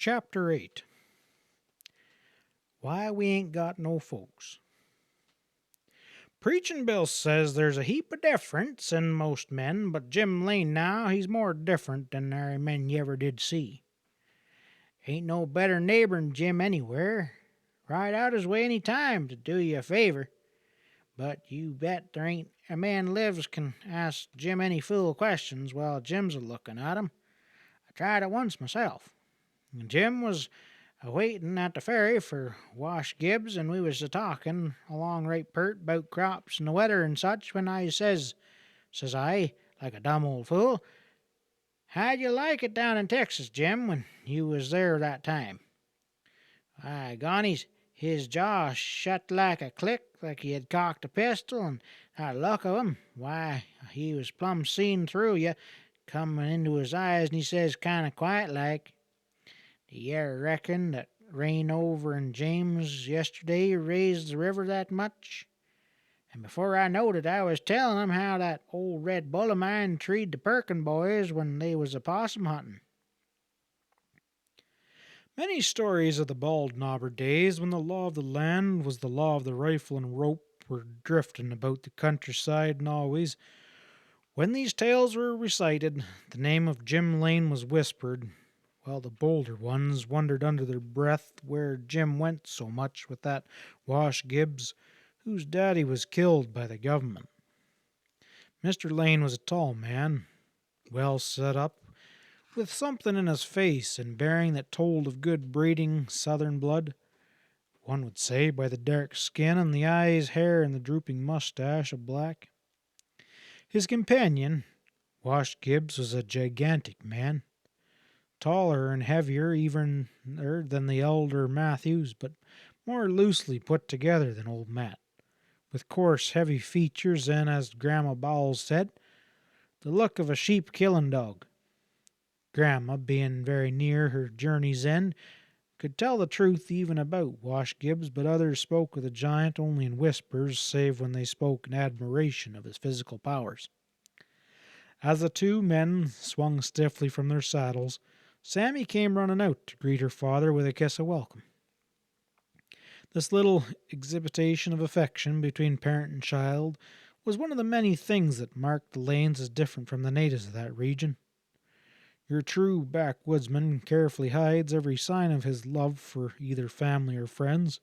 Chapter 8. Why We Ain't Got No Folks. Preachin' Bill says there's a heap of difference in most men, but Jim Lane now, he's more different than nary men you ever did see. Ain't no better neighbor'n Jim anywhere. Ride out his way any time to do you a favor. But you bet there ain't a man lives can ask Jim any fool questions while Jim's a-looking at him. I tried it once myself. Jim was waitin' at the ferry for Wash Gibbs, and we was a-talkin' along right pert 'bout crops and the weather and such, when I says I, like a dumb old fool, how'd you like it down in Texas, Jim, when you was there that time? Why, Gonnies, his jaw shut like a click, like he had cocked a pistol, and that look of him, why, he was plumb seen through you, comin' into his eyes, and he says, kind of quiet like, "Do you ever reckon that rain over in James yesterday raised the river that much?" And before I knowed it, I was tellin' him how that old red bull of mine treed the Perkin boys when they was a-possum huntin'. Many stories of the bald knobber days, when the law of the land was the law of the rifle and rope, were driftin' about the countryside, and always, when these tales were recited, the name of Jim Lane was whispered, while the bolder ones wondered under their breath where Jim went so much with that Wash Gibbs, whose daddy was killed by the government. Mr. Lane was a tall man, well set up, with something in his face and bearing that told of good breeding southern blood, one would say, by the dark skin and the eyes, hair, and the drooping mustache of black. His companion, Wash Gibbs, was a gigantic man, taller and heavier even than the elder Matthews, but more loosely put together than old Matt, with coarse, heavy features and, as Grandma Bowles said, the look of a sheep-killing dog. Grandma, being very near her journey's end, could tell the truth even about Wash Gibbs, but others spoke of the giant only in whispers, save when they spoke in admiration of his physical powers. As the two men swung stiffly from their saddles, Sammy came running out to greet her father with a kiss of welcome. This little exhibition of affection between parent and child was one of the many things that marked the Lanes as different from the natives of that region. Your true backwoodsman carefully hides every sign of his love for either family or friends,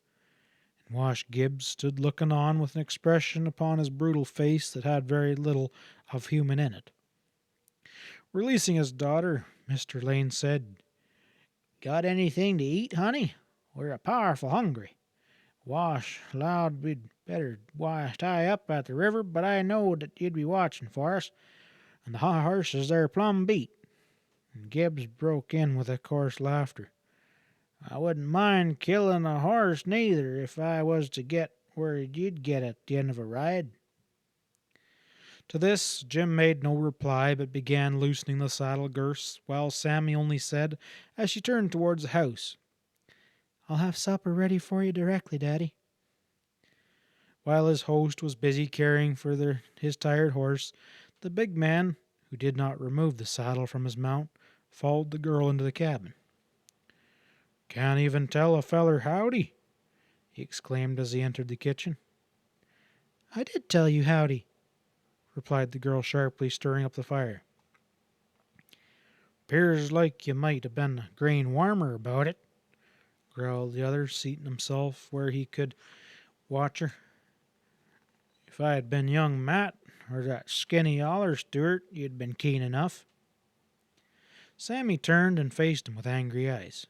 and Wash Gibbs stood looking on with an expression upon his brutal face that had very little of human in it. Releasing his daughter, Mr. Lane said, "Got anything to eat, honey? We're a powerful hungry. Wash allowed we'd better tie up at the river, but I knowed that you'd be watching for us, and the horses they're plumb beat." And Gibbs broke in with a coarse laughter. "I wouldn't mind killing a horse neither, if I was to get where you'd get at the end of a ride." To this Jim made no reply, but began loosening the saddle girths, while Sammy only said, as she turned towards the house, "I'll have supper ready for you directly, Daddy." While his host was busy caring for his tired horse, the big man, who did not remove the saddle from his mount, followed the girl into the cabin. "Can't even tell a feller howdy," he exclaimed as he entered the kitchen. "I did tell you howdy," replied the girl sharply, stirring up the fire. "'Pears like you might have been a grain warmer about it," growled the other, seating himself where he could watch her. "If I had been young Matt, or that skinny Oller Stewart, you'd been keen enough." Sammy turned and faced him with angry eyes.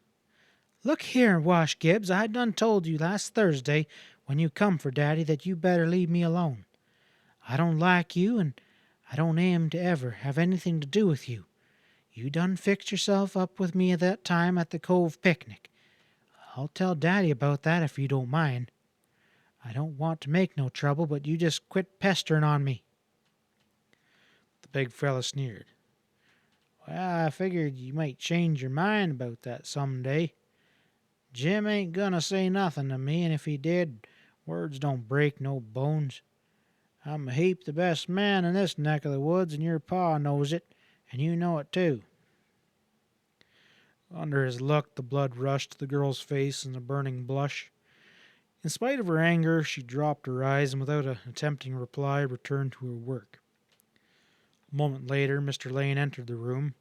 "Look here, Wash Gibbs, I done told you last Thursday when you come for Daddy that you better leave me alone. I don't like you, and I don't aim to ever have anything to do with you. You done fixed yourself up with me at that time at the Cove picnic. I'll tell Daddy about that if you don't mind. I don't want to make no trouble, but you just quit pestering on me." The big fella sneered. "Well, I figured you might change your mind about that some day. Jim ain't gonna say nothing to me, and if he did, words don't break no bones. I'm a heap the best man in this neck of the woods, and your pa knows it, and you know it too." Under his look, the blood rushed to the girl's face in a burning blush. In spite of her anger, she dropped her eyes and, without an attempting reply, returned to her work. A moment later, Mr. Lane entered the room.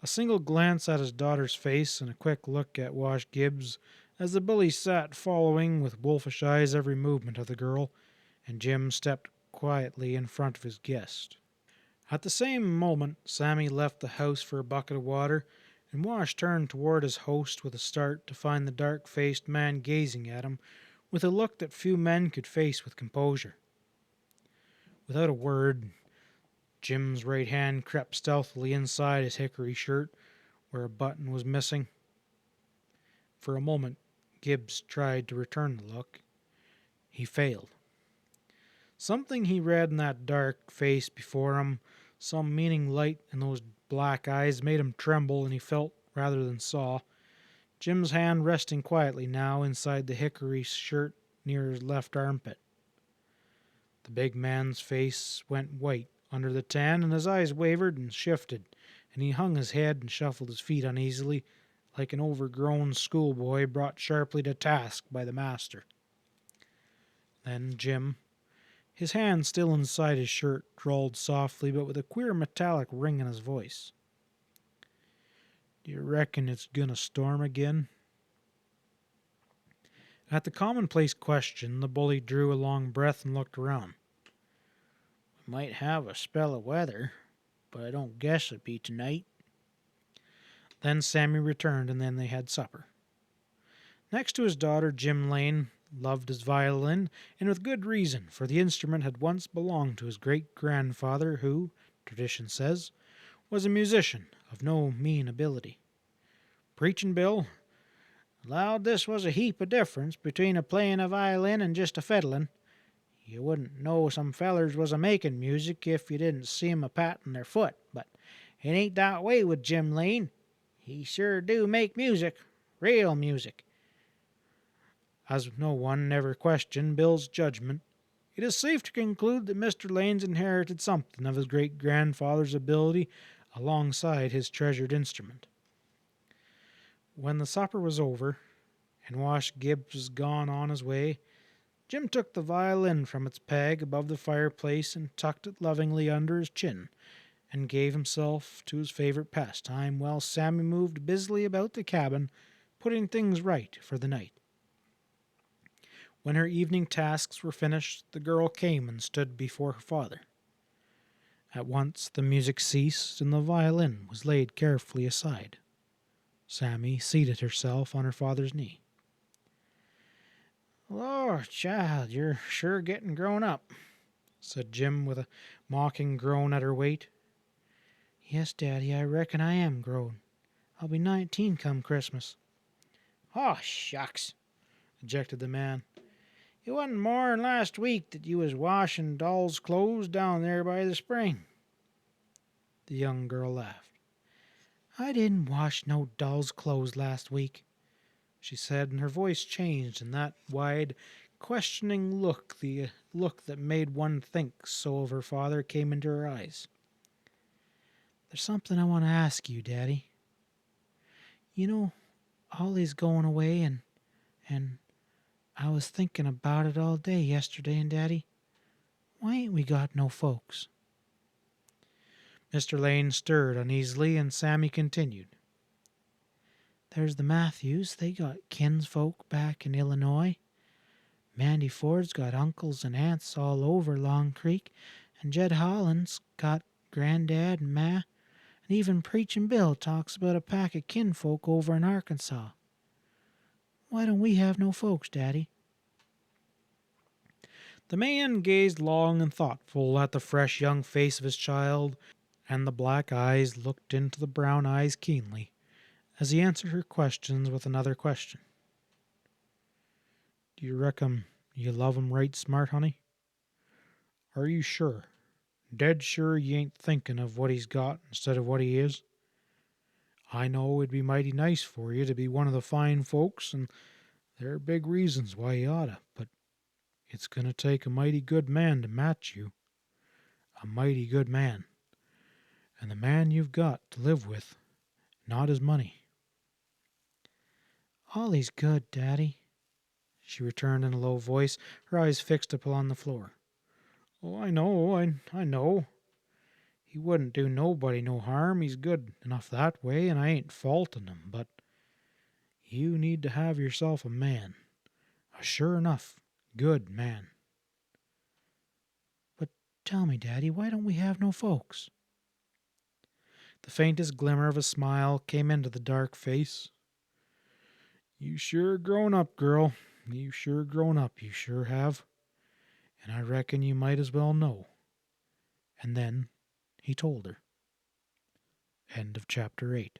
A single glance at his daughter's face and a quick look at Wash Gibbs as the bully sat following with wolfish eyes every movement of the girl, and Jim stepped quietly in front of his guest. At the same moment, Sammy left the house for a bucket of water, and Wash turned toward his host with a start to find the dark-faced man gazing at him with a look that few men could face with composure. Without a word, Jim's right hand crept stealthily inside his hickory shirt, where a button was missing. For a moment, Gibbs tried to return the look. He failed. Something he read in that dark face before him, some meaning light in those black eyes, made him tremble, and he felt rather than saw. Jim's hand resting quietly now inside the hickory shirt near his left armpit. The big man's face went white under the tan, and his eyes wavered and shifted, and he hung his head and shuffled his feet uneasily, like an overgrown schoolboy brought sharply to task by the master. Then Jim, his hand still inside his shirt, drawled softly but with a queer metallic ring in his voice. "Do you reckon it's gonna storm again?" At the commonplace question, the bully drew a long breath and looked around. "We might have a spell of weather, but I don't guess it'd be tonight." Then Sammy returned, and then they had supper. Next to his daughter, Jim Lane loved his violin, and with good reason, for the instrument had once belonged to his great-grandfather, who, tradition says, was a musician of no mean ability. Preachin' Bill "'lowed this was a heap of difference between a playin' a violin and just a fiddlin'. You wouldn't know some fellers was a makin' music if you didn't see 'em a pattin' their foot, but it ain't that way with Jim Lane. He sure do make music, real music." As no one ever questioned Bill's judgment, it is safe to conclude that Mr. Lane's inherited something of his great-grandfather's ability alongside his treasured instrument. When the supper was over, and Wash Gibbs was gone on his way, Jim took the violin from its peg above the fireplace and tucked it lovingly under his chin, and gave himself to his favorite pastime while Sammy moved busily about the cabin, putting things right for the night. When her evening tasks were finished, the girl came and stood before her father. At once the music ceased, and the violin was laid carefully aside. Sammy seated herself on her father's knee. "Lord, child, you're sure getting grown up," said Jim with a mocking groan at her weight. "Yes, Daddy, I reckon I am grown. I'll be 19 come Christmas." "Oh, shucks," ejected the man. "It wasn't more'n last week that you was washing doll's clothes down there by the spring." The young girl laughed. "I didn't wash no doll's clothes last week," she said, and her voice changed in that wide, questioning look, the look that made one think so of her father, came into her eyes. "There's something I want to ask you, Daddy. You know, Ollie's going away, and I was thinking about it all day yesterday, and Daddy, why ain't we got no folks?" Mr. Lane stirred uneasily, and Sammy continued. "There's the Matthews. They got kinsfolk back in Illinois. Mandy Ford's got uncles and aunts all over Long Creek, and Jed Holland's got Granddad and Ma, and even Preachin' Bill talks about a pack of kinfolk over in Arkansas. Why don't we have no folks, Daddy?" The man gazed long and thoughtful at the fresh young face of his child, and the black eyes looked into the brown eyes keenly, as he answered her questions with another question. "Do you reckon you love him right smart, honey? Are you sure, dead sure you ain't thinking of what he's got instead of what he is? I know it'd be mighty nice for you to be one of the fine folks, and there are big reasons why you oughta, but it's going to take a mighty good man to match you. A mighty good man. And the man you've got to live with, not his money. Ollie's good, Daddy, she returned in a low voice, her eyes fixed upon the floor. Oh, I know. He wouldn't do nobody no harm. He's good enough that way, and I ain't faultin' him, but you need to have yourself a man. A sure enough good man. But tell me, Daddy, why don't we have no folks? The faintest glimmer of a smile came into the dark face. You sure grown up, girl. You sure grown up, you sure have. And I reckon you might as well know. And then he told her. End of chapter 8.